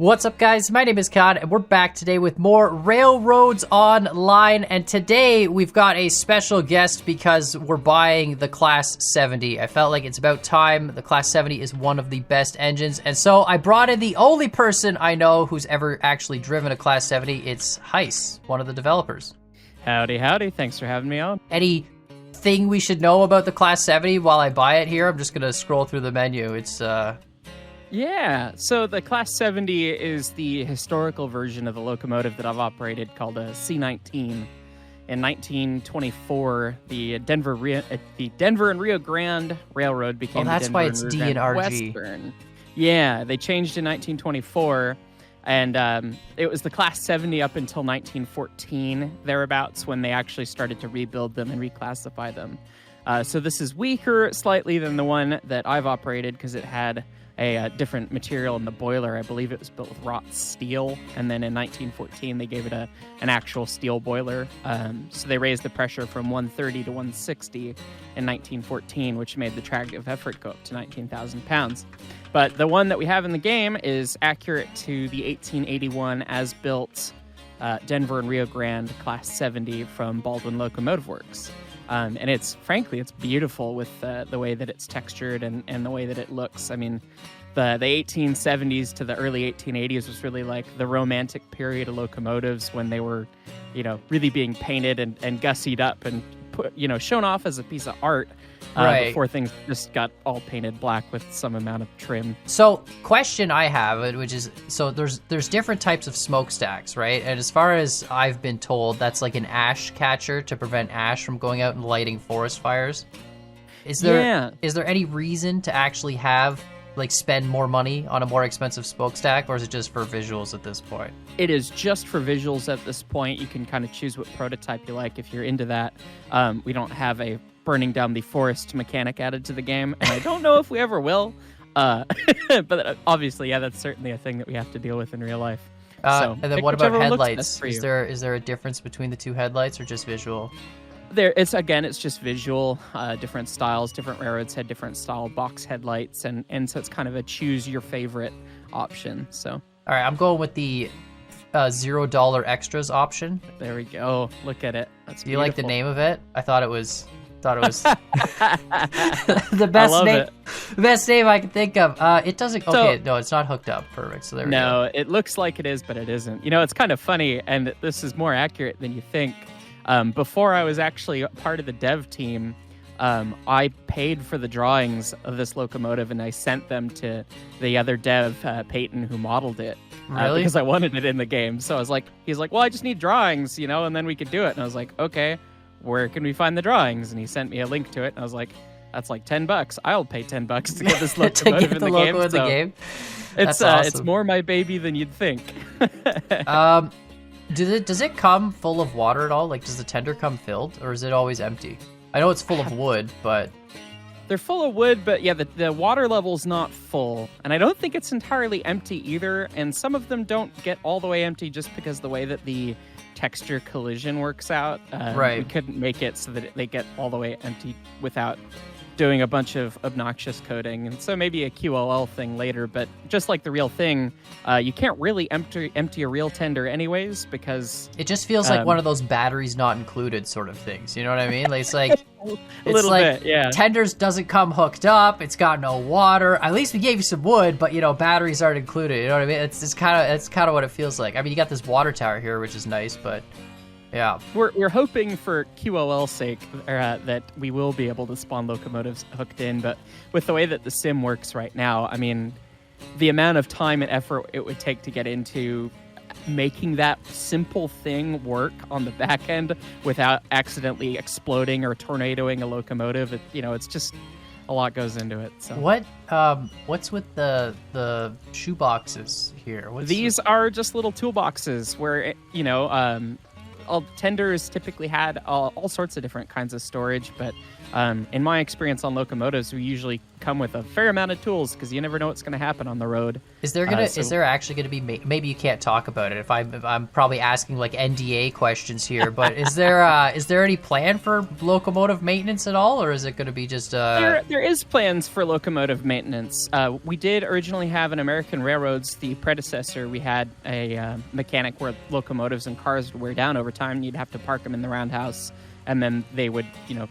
What's up, guys? My name is Cod, and we're back today with more Railroads Online, and today we've got a special guest because we're buying the Class 70. I felt like it's about time. The Class 70 is one of the best engines, and so I brought in the only person I know who's ever actually driven a Class 70. It's Hyce, one of the developers. Howdy, howdy. Thanks for having me on. Anything we should know about the Class 70 while I buy it here? I'm just going to scroll through the menu. Yeah, so the Class 70 is the historical version of the locomotive that I've operated called a C-19. In 1924, the Denver and Rio Grande Railroad became that's the why Denver it's and Rio Grande DNRG. Western. Yeah, they changed in 1924, and it was the Class 70 up until 1914, thereabouts, when they actually started to rebuild them and reclassify them. So this is weaker slightly than the one that I've operated because it had a different material in the boiler. I believe it was built with wrought steel, and then in 1914 they gave it an actual steel boiler. So they raised the pressure from 130 to 160 in 1914, which made the tractive effort go up to 19,000 pounds. But the one that we have in the game is accurate to the 1881 as-built Denver and Rio Grande Class 70 from Baldwin Locomotive Works. And it's beautiful with the way that it's textured and the way that it looks. I mean, the 1870s to the early 1880s was really like the romantic period of locomotives when they were, really being painted and gussied up and put, shown off as a piece of art. Right. Before things just got all painted black with some amount of trim. So, question I have, which is, so there's different types of smokestacks, right? And as far as I've been told, that's like an ash catcher to prevent ash from going out and lighting forest fires. Is there any reason to actually spend more money on a more expensive smokestack, or is it just for visuals at this point? It is just for visuals at this point. You can kind of choose what prototype you like if you're into that. We don't have a burning down the forest mechanic added to the game, and I don't know if we ever will. But obviously, that's certainly a thing that we have to deal with in real life. And then what about headlights? Is there a difference between the two headlights, or just visual? It's just visual, different styles. Different railroads had different style box headlights, and so it's kind of a choose your favorite option. So, all right, I'm going with the $0 extras option. There we go. Look at it. That's Do you like the name of it? I thought it was the best name I could think of. It doesn't. Okay, no, it's not hooked up. Perfect. So there we go. No, it looks like it is, but it isn't. It's kind of funny, and this is more accurate than you think. Before I was actually part of the dev team, I paid for the drawings of this locomotive, and I sent them to the other dev, Peyton, who modeled it. Really? Because I wanted it in the game. So he's like, well, I just need drawings, and then we could do it. And I was like, okay, where can we find the drawings? And he sent me a link to it, and I was like, that's like $10. I'll pay $10 to get this locomotive in the game. It's awesome. It's more my baby than you'd think. Does it come full of water at all? Like, does the tender come filled, or is it always empty? I know it's full of wood, but... They're full of wood, but yeah, the water level's not full. And I don't think it's entirely empty either, and some of them don't get all the way empty just because the way that the texture collision works out. Right. We couldn't make it so that they get all the way empty without doing a bunch of obnoxious coding, and so maybe a QOL thing later, but just like the real thing, you can't really empty a real tender anyways, because... It just feels like one of those batteries not included sort of things, you know what I mean? Like, it's like... a little bit, yeah. Tenders doesn't come hooked up, it's got no water, at least we gave you some wood, but, batteries aren't included, you know what I mean? It's kind of what it feels like. I mean, you got this water tower here, which is nice, but... Yeah, we're hoping for QOL's sake that we will be able to spawn locomotives hooked in, but with the way that the sim works right now, I mean, the amount of time and effort it would take to get into making that simple thing work on the back end without accidentally exploding or tornadoing a locomotive, it's just a lot goes into it. So what's with the shoe boxes here? These are just little toolboxes where all tenders typically had all sorts of different kinds of storage, but In my experience on locomotives, we usually come with a fair amount of tools because you never know what's going to happen on the road. Is there actually gonna be maybe you can't talk about it if I'm probably asking like NDA questions here, but is there any plan for locomotive maintenance at all, or is it gonna be just There is plans for locomotive maintenance. We did originally have an American Railroads, the predecessor. We had a mechanic where locomotives and cars would wear down over time, and you'd have to park them in the roundhouse, and then they would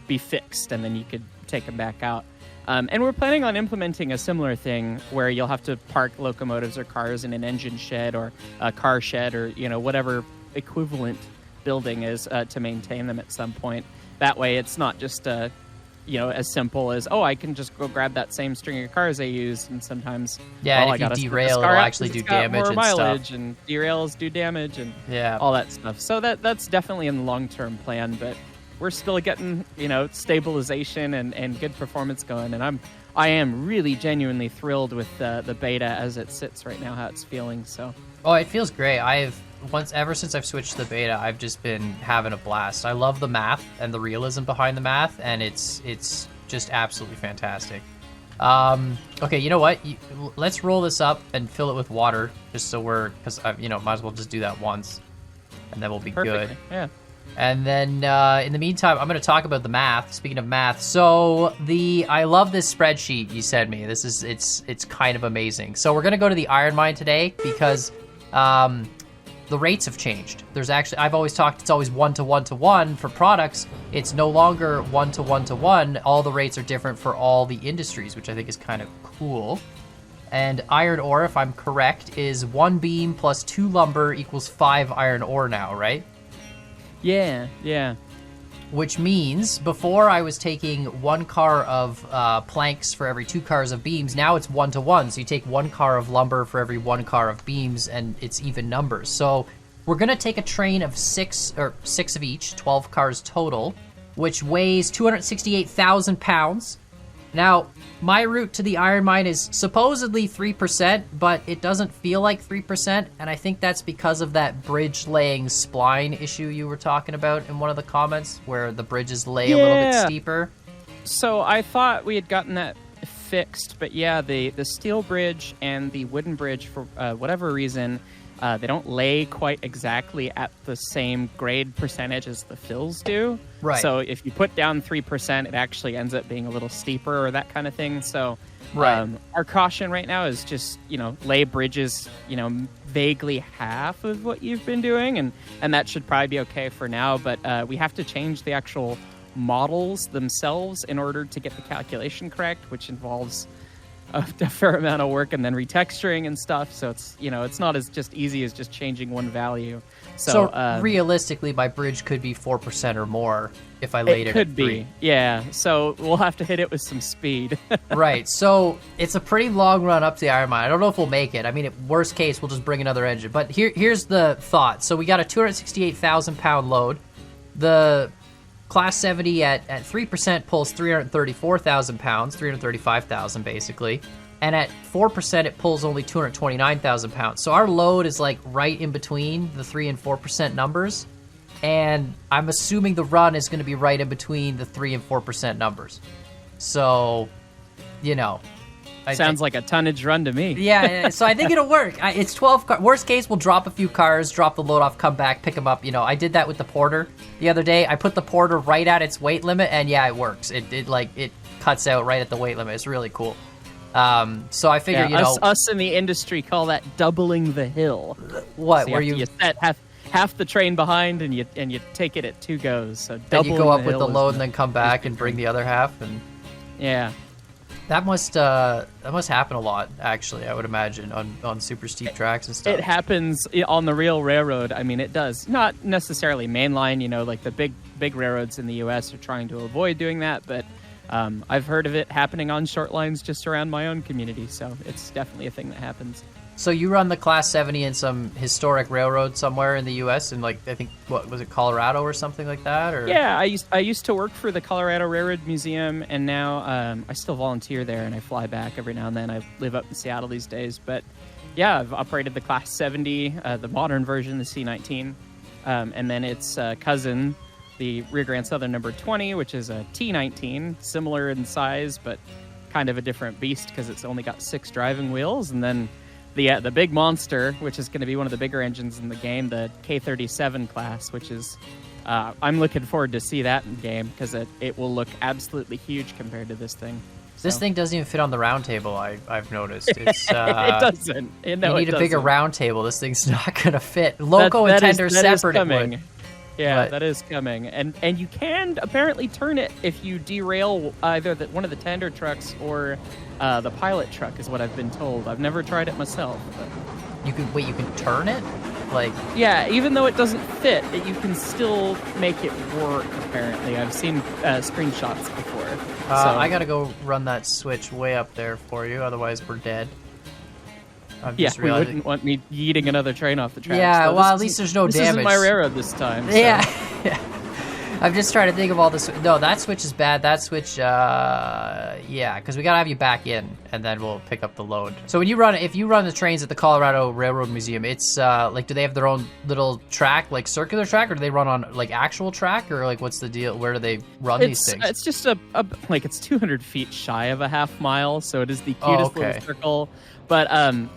be fixed, and then you could take them back out. And we're planning on implementing a similar thing where you'll have to park locomotives or cars in an engine shed or a car shed or, whatever equivalent building is to maintain them at some point. That way it's not just, as simple as, I can just go grab that same string of cars I used. And sometimes, and if you derail, it'll actually do damage and mileage stuff. And derails do damage and all that stuff. So that's definitely in the long-term plan, but we're still getting, stabilization and good performance going, and I am really genuinely thrilled with the beta as it sits right now, how it's feeling. So, it feels great. Ever since I've switched to the beta, I've just been having a blast. I love the math and the realism behind the math, and it's just absolutely fantastic. Okay, you know what? Let's roll this up and fill it with water, just so because might as well just do that once, and then we'll be Perfect. good. Yeah. And then in the meantime, I'm going to talk about the math. Speaking of math, so I love this spreadsheet you sent me. It's kind of amazing. So we're going to go to the iron mine today because the rates have changed. I've always talked, it's always 1-to-1-to-1 for products. It's no longer 1-to-1-to-1. All the rates are different for all the industries, which I think is kind of cool. And iron ore, if I'm correct, is 1 beam plus 2 lumber equals 5 iron ore now, right? Yeah. Which means before I was taking 1 car of planks for every 2 cars of beams. Now it's 1-to-1. So you take 1 car of lumber for every 1 car of beams, and it's even numbers. So we're going to take a train of 6 of each, 12 cars total, which weighs 268,000 pounds. Now, my route to the iron mine is supposedly 3%, but it doesn't feel like 3%, and I think that's because of that bridge laying spline issue you were talking about in one of the comments, where the bridges lay a little bit steeper. So I thought we had gotten that fixed, but the steel bridge and the wooden bridge, for whatever reason, they don't lay quite exactly at the same grade percentage as the fills do. Right. So if you put down 3%, it actually ends up being a little steeper or that kind of thing. So our caution right now is just, lay bridges, vaguely half of what you've been doing. And that should probably be okay for now. But we have to change the actual models themselves in order to get the calculation correct, which involves a fair amount of work and then retexturing and stuff. So it's, it's not as just easy as just changing one value. So realistically, my bridge could be 4% or more if I laid it. It could at be, 3. yeah. So we'll have to hit it with some speed. Right. So it's a pretty long run up to the iron mine. I don't know if we'll make it. I mean, worst case, we'll just bring another engine. But here's the thought. So we got a 268,000 pound load. The Class 70 at 3% pulls 334,000 pounds, 335,000 basically. And at 4%, it pulls only 229,000 pounds. So our load is like right in between the 3 and 4% numbers. And I'm assuming the run is going to be right in between the 3 and 4% numbers. So, Sounds like a tonnage run to me. Yeah, so I think it'll work. It's 12 cars. Worst case, we'll drop a few cars, drop the load off, come back, pick them up. I did that with the Porter the other day. I put the Porter right at its weight limit, and it works. It cuts out right at the weight limit. It's really cool. So I figure, us in the industry call that doubling the hill. What? So where you set half the train behind, and you take it at 2 goes. So then you go up with the load and then come back and bring the other half, and That must happen a lot, actually, I would imagine, on super steep tracks and stuff. It happens on the real railroad. I mean, it does. Not necessarily mainline, like the big railroads in the U.S. are trying to avoid doing that, but I've heard of it happening on short lines just around my own community, so it's definitely a thing that happens. So you run the Class 70 in some historic railroad somewhere in the U.S. in I think, what was it, Colorado or something like that? Or yeah, I used to work for the Colorado Railroad Museum, and now I still volunteer there, and I fly back every now and then. I live up in Seattle these days, but yeah, I've operated the Class 70, the modern version, the C19, and then its cousin, the Rear Grand Southern number 20, which is a T19, similar in size, but kind of a different beast because it's only got 6 driving wheels. And then the big monster, which is going to be one of the bigger engines in the game, the K37 class, which is I'm looking forward to see that in game because it will look absolutely huge compared to this thing. This thing doesn't even fit on the round table, I've noticed. It's, it doesn't. You need a bigger round table. This thing's not going to fit. Loco and tender separate. It would. Yeah, that is coming. And you can apparently turn it if you derail either one of the tender trucks or the pilot truck, is what I've been told. I've never tried it myself. But... You can turn it? Like... Yeah, even though it doesn't fit, you can still make it work, apparently. I've seen screenshots before. I gotta go run that switch way up there for you, otherwise we're dead. We wouldn't want me yeeting another train off the tracks. Yeah, well, at least there's no damage. This isn't my railroad this time. So. Yeah. I'm just trying to think of all this. No, that switch is bad. That switch, yeah, because we gotta have you back in, and then we'll pick up the load. So when if you run the trains at the Colorado Railroad Museum, it's like, do they have their own little track, like circular track, or do they run on like actual track, or like what's the deal? Where do they run these things? It's just like it's 200 feet shy of a half mile, so it is the cutest little circle. But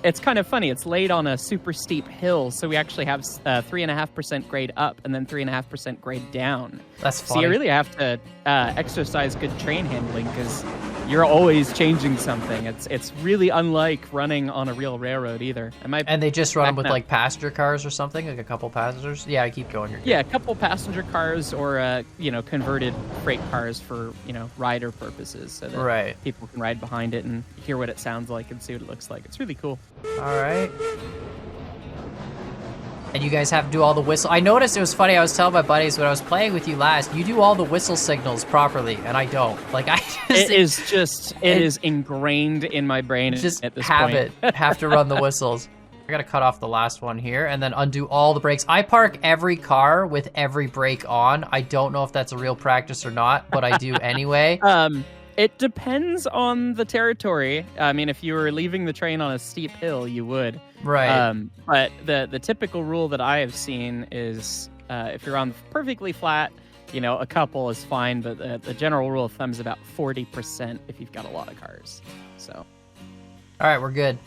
it's kind of funny. It's laid on a super steep hill, so we actually have 3.5% grade up and then 3.5% grade down. That's funny. So you really have to exercise good train handling because you're always changing something. It's really unlike running on a real railroad either. And they just run them with like passenger cars or something, like a couple passengers. Yeah, keep going. Yeah, a couple passenger cars or converted freight cars for rider purposes, so that people can ride behind it and hear what it sounds like and see what it looks like. It's really cool. All right. And you guys have to do all the whistle. I noticed it was funny. I was telling my buddies when I was playing with you last, you do all the whistle signals properly, and I don't. Like it is ingrained in my brain at this point. Have to run the whistles. I gotta cut off the last one here and then undo all the brakes. I park every car with every brake on. I don't know if that's a real practice or not, but I do anyway. It depends on the territory. I mean, if you were leaving the train on a steep hill, you would. Right. But the typical rule that I have seen is if you're on perfectly flat, a couple is fine, but the general rule of thumb is about 40% if you've got a lot of cars. So. All right, we're good.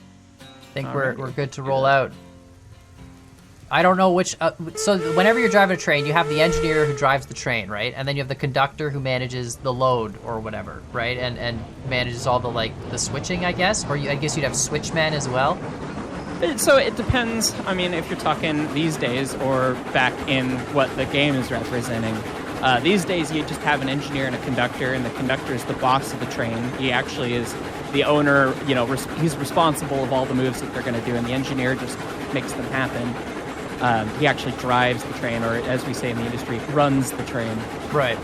I think we're good to roll out. I don't know which... so whenever you're driving a train, you have the engineer who drives the train, right? And then you have the conductor who manages the load or whatever, right? And manages all the switching, I guess? Or I guess you'd have switchmen as well? So it depends. I mean, if you're talking these days or back in what the game is representing. These days, you just have an engineer and a conductor, and the conductor is the boss of the train. He actually is the owner. He's responsible of all the moves that they're going to do, and the engineer just makes them happen. He actually drives the train, or as we say in the industry, runs the train. Right.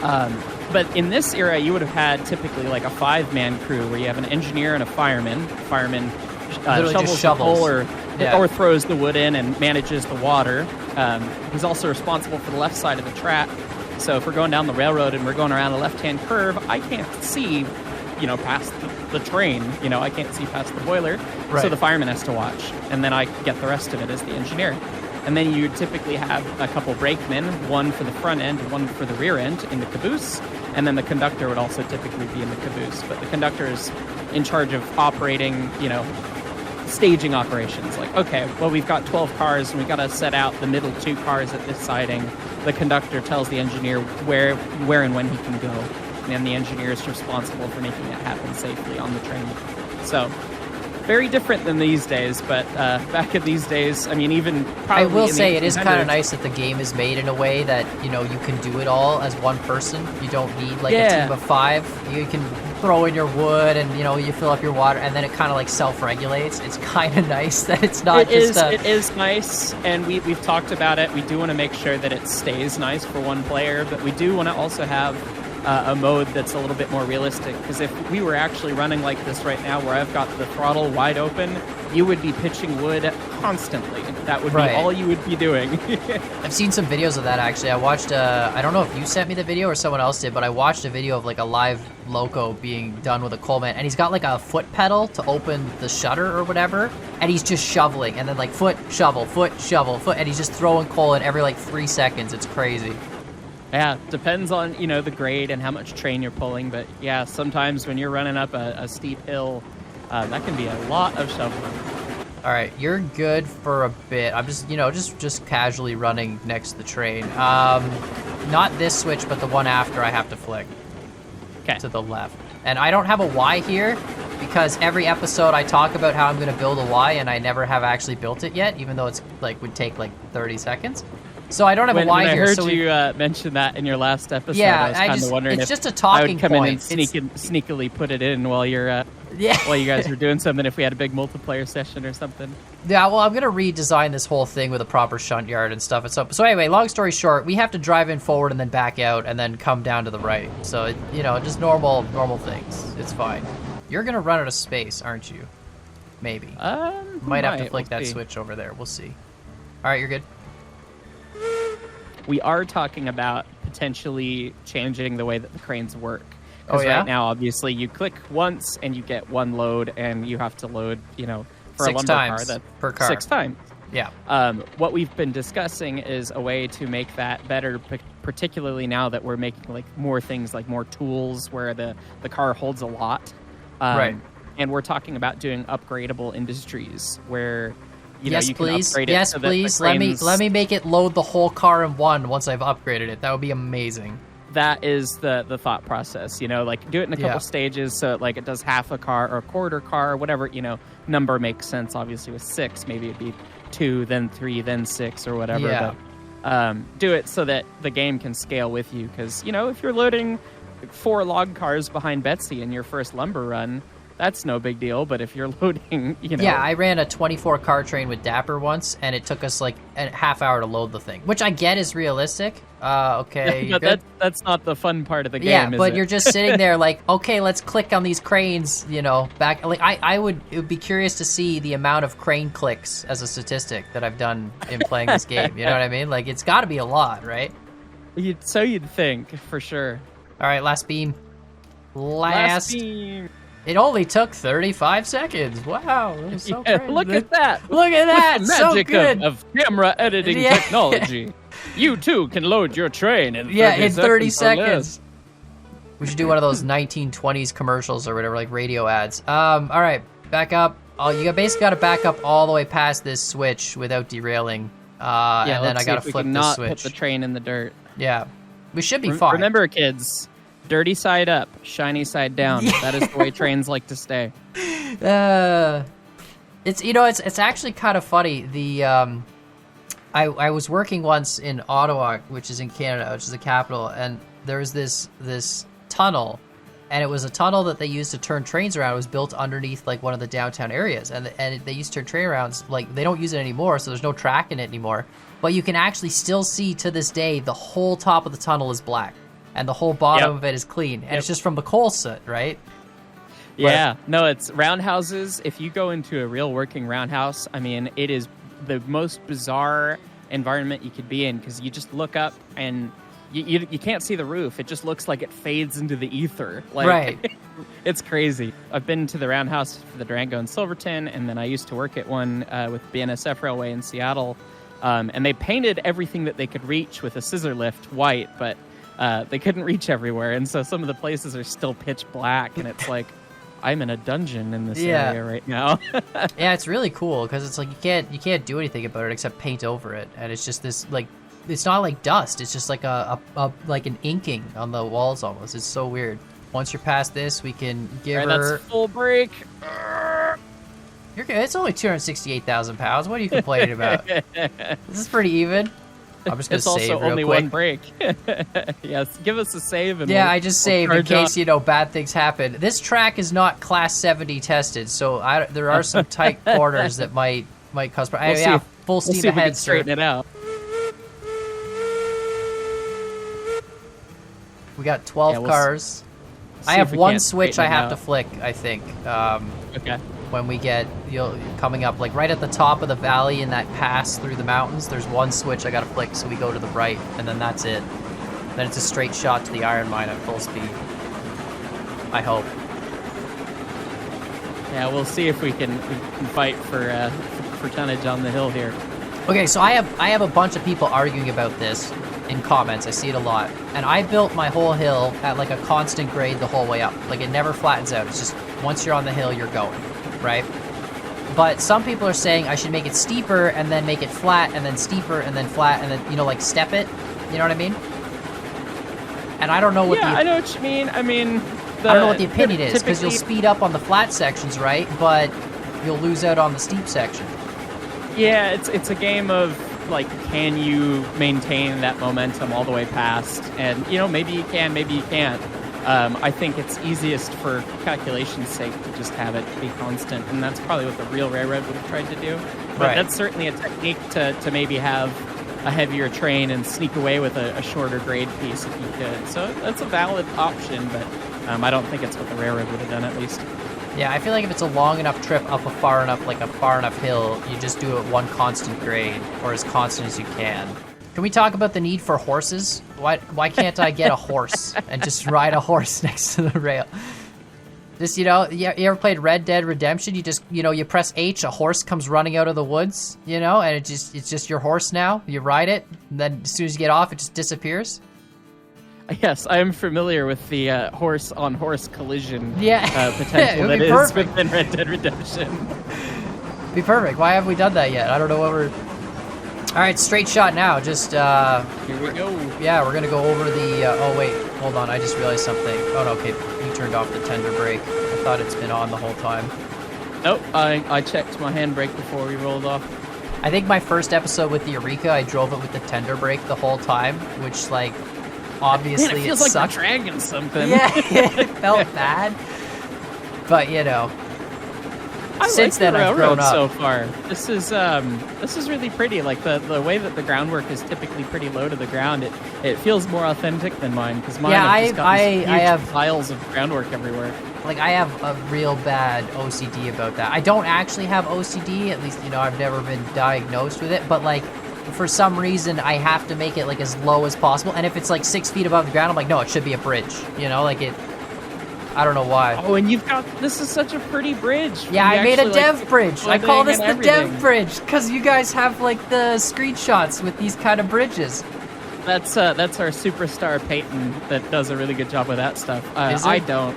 But in this era, you would have had typically like a 5-man crew where you have an engineer and a fireman. Fireman shovels the coal or throws the wood in and manages the water. He's also responsible for the left side of the track. So if we're going down the railroad and we're going around a left-hand curve, I can't see, past the train. I can't see past the boiler. Right. So the fireman has to watch. And then I get the rest of it as the engineer. And then you typically have a couple brakemen, one for the front end, one for the rear end in the caboose. And then the conductor would also typically be in the caboose. But the conductor is in charge of operating, staging operations. Like, okay, well, we've got 12 cars and we've got to set out the middle 2 cars at this siding. The conductor tells the engineer where and when he can go. And the engineer is responsible for making it happen safely on the train. So... very different than these days, but back in these days, I mean, even probably... I will say it is kind of nice that the game is made in a way that, you can do it all as one person. You don't need, a team of 5. You can throw in your wood and, you fill up your water, and then it kind of, self-regulates. It's kind of nice that it's not It is nice, and we've talked about it. We do want to make sure that it stays nice for one player, but we do want to also have... a mode that's a little bit more realistic, because if we were actually running like this right now where I've got the throttle wide open, you would be pitching wood constantly. That would be all you would be doing. I've seen some videos of that, actually. I watched, I don't know if you sent me the video or someone else did, but I watched a video of a live loco being done with a coalman, and he's got a foot pedal to open the shutter or whatever, and he's just shoveling, and then foot, shovel, foot, shovel, foot, and he's just throwing coal in every 3 seconds. It's crazy. Yeah, depends on, the grade and how much train you're pulling. But yeah, sometimes when you're running up a steep hill, that can be a lot of shoveling. All right, you're good for a bit. I'm just, just casually running next to the train. Not this switch, but the one after I have to flick. Okay. To the left. And I don't have a Y here because every episode I talk about how I'm going to build a Y and I never have actually built it yet, even though it's would take 30 seconds. So I don't have a Y here. I heard so you mention that in your last episode. Yeah, I was kind of wondering it's if just a talking I would come point. in and sneakily put it in while you're while you guys were doing something. If we had a big multiplayer session or something. Yeah, well, I'm gonna redesign this whole thing with a proper shunt yard and stuff. So anyway, long story short, we have to drive in forward and then back out and then come down to the right. So just normal things. It's fine. You're gonna run out of space, aren't you? Maybe. Might have to flick that switch over there. We'll see. All right, you're good. We are talking about potentially changing the way that the cranes work. Oh, yeah? Right now, obviously, you click once and you get one load, and you have to load, for 6 a lumber times car, that's per car. 6 times. Yeah. What we've been discussing is a way to make that better, particularly now that we're making more things, more tools where the car holds a lot. Right. And we're talking about doing upgradable industries where yes, you please. can upgrade Yes, it so that please. the cranes... Let me make it load the whole car in one once I've upgraded it. That would be amazing. That is the thought process, do it in a couple stages so it does half a car or a quarter car, whatever, number makes sense. Obviously with 6, maybe it'd be 2, then 3, then 6 or whatever. Yeah. But do it so that the game can scale with you. Because, if you're loading 4 log cars behind Betsy in your first lumber run, that's no big deal. But if you're loading, Yeah, I ran a 24 car train with Dapper once, and it took us a half hour to load the thing, which I get is realistic. Okay, but that's not the fun part of the game. Yeah, but is it? you're just sitting there okay, let's click on these cranes. Back. It would be curious to see the amount of crane clicks as a statistic that I've done in playing this game. You know what I mean? It's got to be a lot, right? You'd think for sure. All right, last beam. Last beam. It only took 35 seconds. Wow, that was so crazy. Look at that. Look at that. The so magic good. Of camera editing technology. You too can load your train in 30 seconds. We should do one of those 1920s commercials or whatever, radio ads. All right, back up. You basically got to back up all the way past this switch without derailing. And then I got to flip this switch. Put the train in the dirt. Yeah, we should be fine. Remember, kids. Dirty side up, shiny side down. Yeah. That is the way trains like to stay. It's actually kind of funny. I was working once in Ottawa, which is in Canada, which is the capital, and there was this tunnel, and it was a tunnel that they used to turn trains around. It was built underneath one of the downtown areas, and they used to turn train arounds. They don't use it anymore, so there's no track in it anymore. But you can actually still see to this day the whole top of the tunnel is black. And the whole bottom of it is clean. And it's just from the coal soot, right? Yeah. No, it's roundhouses. If you go into a real working roundhouse, it is the most bizarre environment you could be in because you just look up and you can't see the roof. It just looks like it fades into the ether. Right. It's crazy. I've been to the roundhouse for the Durango and Silverton, and then I used to work at one with BNSF Railway in Seattle. And they painted everything that they could reach with a scissor lift white, but they couldn't reach everywhere, and so some of the places are still pitch black, and it's I'm in a dungeon in this area right now. Yeah, it's really cool because it's you can't do anything about it except paint over it, and it's just this it's not like dust. It's just an inking on the walls almost. It's so weird. Once you're past this, we can give her that's full break. You're good. It's only 268,000 pounds. What are you complaining about? This is pretty even. I'm just gonna save It's also real only quick. one break. Yes, give us a save. And I just saved in case on. bad things happen. This track is not Class 70 tested, so there are some tight corners that might cause. Full steam ahead, we can straighten it out. We got 12 cars. I have one switch I have to flick. I think. Okay. When we get coming up right at the top of the valley in that pass through the mountains, there's one switch I gotta flick so we go to the right, and then that's it. Then it's a straight shot to the iron mine at full speed. I hope. Yeah, we'll see if we can fight for tonnage on the hill here. Okay, so I have a bunch of people arguing about this. in comments. I see it a lot. And I built my whole hill at like a constant grade the whole way up. Like it never flattens out. It's just once you're on the hill, you're going, right? But some people are saying I should make it steeper and then make it flat and then steeper and then flat and then, you know, like step it. You know what I mean? And I don't know what I know what you mean. I mean, I don't know what the opinion is, because you'll speed up on the flat sections, right? But you'll lose out on the steep section. Yeah, it's a game of, like, can you maintain that momentum all the way past? And, you know, maybe you can, maybe you can't. I think it's easiest for calculation's sake to just have it be constant, and that's probably what the real railroad would have tried to do. But that's certainly a technique to maybe have a heavier train and sneak away with a shorter grade piece if you could. So that's a valid option, but I don't think it's what the railroad would have done, at least. Yeah, I feel like if it's a long enough trip up a far enough hill, you just do it one constant grade, or as constant as you can. Can we talk about the need for horses? Why can't I get a horse and just ride a horse next to the rail? Just, you know, you ever played Red Dead Redemption? You just, you know, you press H, a horse comes running out of the woods, you know, and it's just your horse now. You ride it, and then as soon as you get off, it just disappears. Yes, I am familiar with the horse-on-horse collision It potential would that be is perfect. within Red Dead Redemption. Be perfect. Why haven't we done that yet? I don't know what we're... All right, straight shot now. Just, Here we go. yeah, we're going to go over the... oh, wait. Hold on. I just realized something. Oh, no, okay. You turned off the tender brake. I thought it's been on the whole time. Nope, I checked my handbrake before we rolled off. I think my first episode with the Eureka, I drove it with the tender brake the whole time, which, like, obviously Man, it feels it like sucked. we're dragging something. Yeah, it felt bad. But, you know, since then I've grown up. So far, this is really pretty. Like the way that the groundwork is typically pretty low to the ground, it feels more authentic than mine, because mine have just got these huge I have piles of groundwork everywhere. Like, I have a real bad OCD about that. I don't actually have OCD, at least, you know, I've never been diagnosed with it, but, like, for some reason, I have to make it, like, as low as possible, and if it's, like, 6 feet above the ground, I'm like, no, it should be a bridge, you know, like, I don't know why. Oh, and this is such a pretty bridge. Yeah, I made a dev like, bridge. I call this the everything. dev bridge, because you guys have, like, the screenshots with these kind of bridges. That's our superstar Peyton that does a really good job with that stuff. Is it? I don't.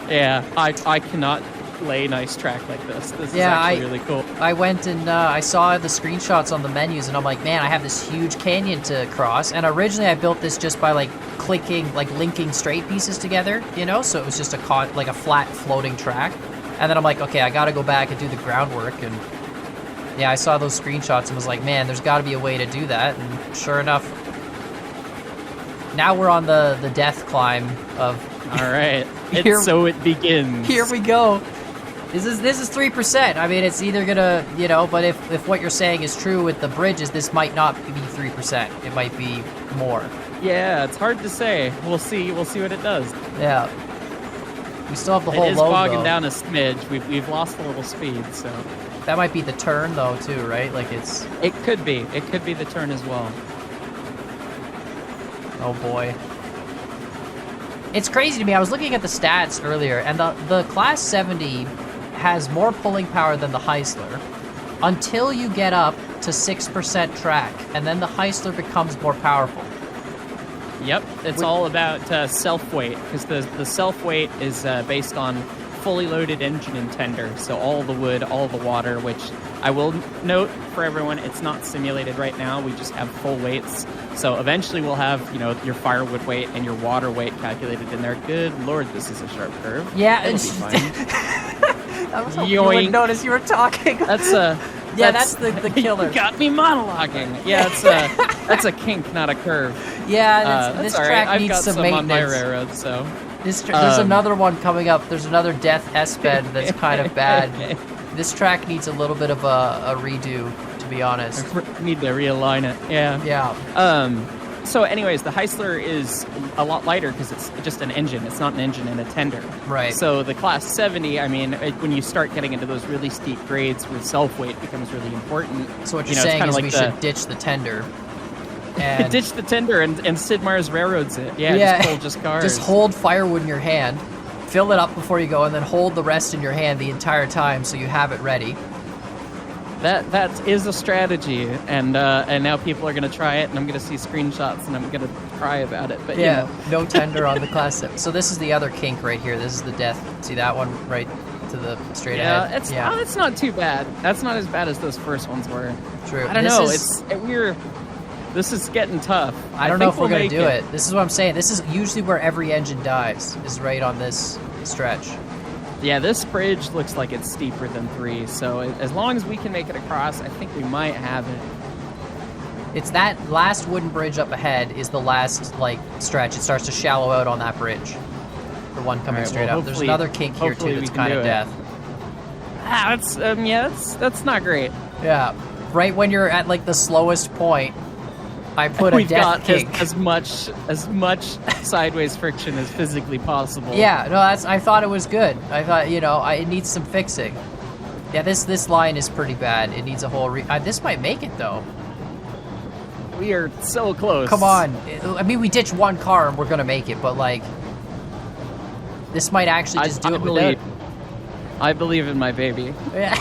Yeah, I cannot lay nice track like this. This is actually really cool. I went and I saw the screenshots on the menus, and I'm like, man, I have this huge canyon to cross. And originally I built this just by, like, linking straight pieces together, you know? So it was just a flat floating track. And then I'm like, okay, I gotta go back and do the groundwork. And yeah, I saw those screenshots and was like, man, there's gotta be a way to do that. And sure enough, now we're on the death climb of... All right. So it begins. Here we go. This is 3%. I mean, it's either gonna, you know, but if what you're saying is true with the bridges, this might not be 3%. It might be more. Yeah, it's hard to say. We'll see what it does. Yeah. We still have the whole It is logo. bogging down a smidge. We've lost a little speed, so. That might be the turn though, too, right? Like it's. It could be. It could be the turn as well. Oh boy. It's crazy to me. I was looking at the stats earlier, and the Class 70 has more pulling power than the Heisler until you get up to 6% track, and then the Heisler becomes more powerful. Yep, it's all about self-weight, because the self-weight is based on fully loaded engine and tender, so all the wood, all the water, which I will note for everyone, it's not simulated right now. We just have full weights. So eventually we'll have, you know, your firewood weight and your water weight calculated in there. Good Lord, this is a sharp curve. Yeah, it'll be fine. I was hoping you wouldn't notice you were talking. That's the killer. You got me monologuing. Yeah, that's a kink, not a curve. Yeah, this all track right. needs I've got some some on my maintenance. railroad, so. There's another one coming up. There's another Death S-bed that's kind of bad. This track needs a little bit of a redo, to be honest. Need to realign it. Yeah. Yeah. So anyways, the Heisler is a lot lighter because it's just an engine. It's not an engine and a tender. Right. So the Class 70, I mean, when you start getting into those really steep grades where self-weight becomes really important. So what you're saying is we should ditch the tender. And ditch the tender and Sid Meier's railroads it. Yeah, just hold just cars. Just hold firewood in your hand, fill it up before you go, and then hold the rest in your hand the entire time so you have it ready. That is a strategy, and now people are gonna try it, and I'm gonna see screenshots, and I'm gonna cry about it. But Yeah, you know. no tender on the Class 7. So this is the other kink right here. This is the death. See that one right to the straight ahead? It's not too bad. That's not as bad as those first ones were. True. I don't know. This is getting tough. I don't know if we're gonna do it. This is what I'm saying. This is usually where every engine dies. Is right on this stretch. Yeah, this bridge looks like it's steeper than 3, so as long as we can make it across, I think we might have it. It's that last wooden bridge up ahead is the last, like, stretch. It starts to shallow out on that bridge. The one coming straight up. There's another kink here, too, that's kind of death. That's not great. Yeah, right when you're at, like, the slowest point, I put a death kink. As much sideways friction as physically possible. Yeah, no, I thought it was good. I thought, it needs some fixing. Yeah, this line is pretty bad. It needs a whole this might make it, though. We are so close. Come on. I mean, we ditched one car and we're going to make it, but, like, this might actually just do it without... I believe in my baby. Yeah.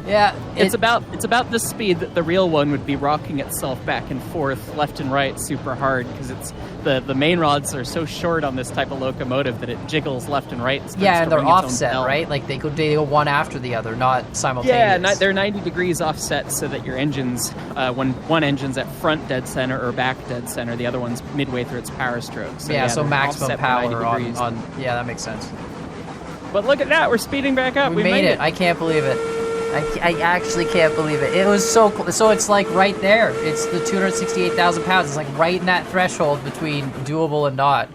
Yeah, it's about the speed that the real one would be rocking itself back and forth, left and right, super hard, because it's the main rods are so short on this type of locomotive that it jiggles left and right. Yeah, and they're offset, right? Like they go one after the other, not simultaneous. Yeah, they're 90 degrees offset, so that your engines, when one engine's at front dead center or back dead center, the other one's midway through its power stroke. So, so maximum power on. Yeah, that makes sense. But look at that, we're speeding back up. We made it. I can't believe it. I actually can't believe it. It was so cool. So it's like right there. It's the 268,000 pounds. It's like right in that threshold between doable and not.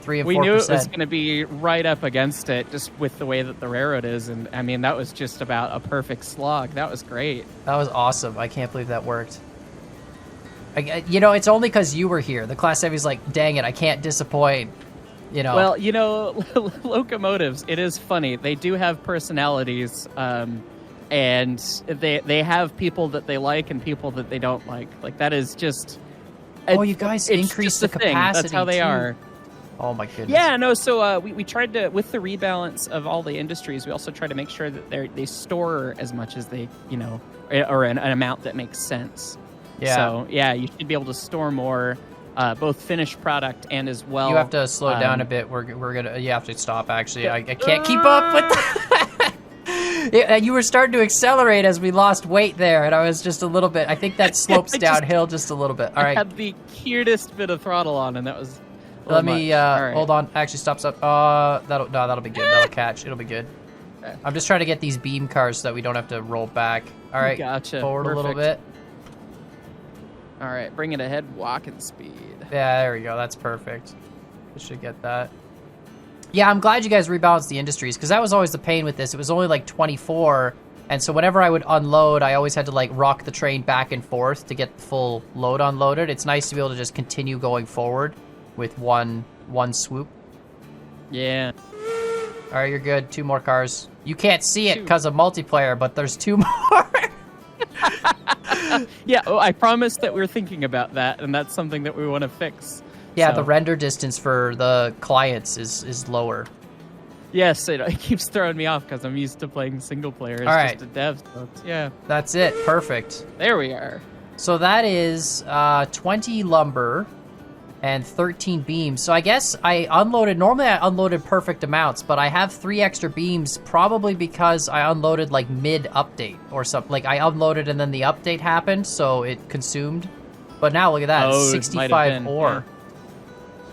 3 and 4%. We knew it was going to be right up against it, just with the way that the railroad is. And I mean, that was just about a perfect slog. That was great. That was awesome. I can't believe that worked. It's only because you were here. The Class Heavy's like, dang it, I can't disappoint. Well, locomotives, it is funny. They do have personalities. And they have people that they like and people that they don't like. Like, that is just... you guys increased the capacity, That's how they are. Oh, my goodness. Yeah, no, so we tried to... With the rebalance of all the industries, we also try to make sure that they store as much as they, or an amount that makes sense. Yeah. So, yeah, you should be able to store more, both finished product and as well... You have to slow down a bit. We're gonna... You have to stop, actually. I can't keep up with that. You were starting to accelerate as we lost weight there, and I was just a little bit... I think that slopes downhill just a little bit. All right. I had the cutest bit of throttle on, and that was... Let me... right. Hold on. Actually, stop. That'll be good. That'll catch. It'll be good. Okay. I'm just trying to get these beam cars so that we don't have to roll back. All right. Gotcha. Forward a little bit. All right. Bring it ahead. Walking speed. Yeah, there we go. That's perfect. We should get that. Yeah, I'm glad you guys rebalanced the industries, because that was always the pain with this. It was only like 24, and so whenever I would unload, I always had to like rock the train back and forth to get the full load unloaded. It's nice to be able to just continue going forward with one swoop. Yeah. All right, you're good. 2 more cars. You can't see it because of multiplayer, but there's 2 more. Yeah, I promised that we were thinking about that, and that's something that we want to fix. Yeah, the render distance for the clients is lower. Yes, it keeps throwing me off because I'm used to playing single player as just a dev. So yeah. That's it. Perfect. There we are. So that is 20 lumber and 13 beams. So I guess normally I unloaded perfect amounts, but I have 3 extra beams probably because I unloaded like mid-update or something. Like I unloaded and then the update happened, so it consumed. But now look at that, 65 ore. Yeah.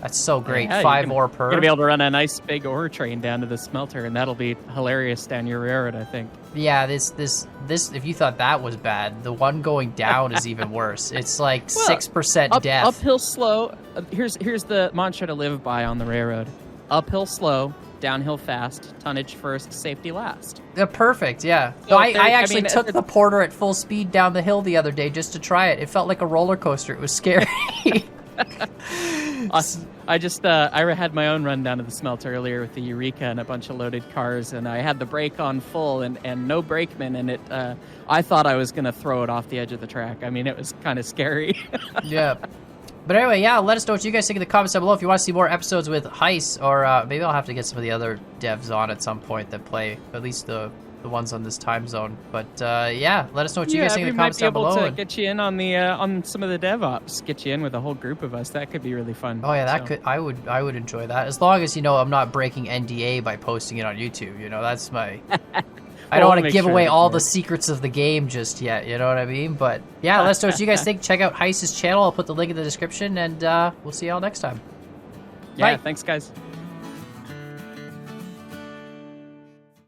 That's so great. Yeah, 5 ore per. You're going to be able to run a nice big ore train down to the smelter, and that'll be hilarious down your railroad, I think. Yeah, this, if you thought that was bad, the one going down is even worse. It's like 6% death. Uphill slow. Here's the mantra to live by on the railroad. Uphill slow, downhill fast, tonnage first, safety last. Yeah, perfect, yeah. So I actually took the Porter at full speed down the hill the other day just to try it. It felt like a roller coaster. It was scary. I had my own run down to the smelter earlier with the Eureka and a bunch of loaded cars, and I had the brake on full and no brakeman, and I thought I was going to throw it off the edge of the track. I mean, it was kind of scary. Yeah. But anyway, yeah, let us know what you guys think in the comments down below. If you want to see more episodes with Hyce, or maybe I'll have to get some of the other devs on at some point that play at least the the ones on this time zone. But yeah, let us know what you Yeah, guys think we in the might comments be down able below. to and- get you in on some of the DevOps. Get you in with a whole group of us. That could be really fun. Oh yeah, that So, could I would enjoy that, as long as I'm not breaking NDA by posting it on YouTube. That's my. I don't We'll want to make give sure away of all the course. secrets of the game just yet. You know what I mean? But yeah, let us know what you guys think. Check out Hyce's channel. I'll put the link in the description, and we'll see y'all next time. Yeah, Bye. thanks guys.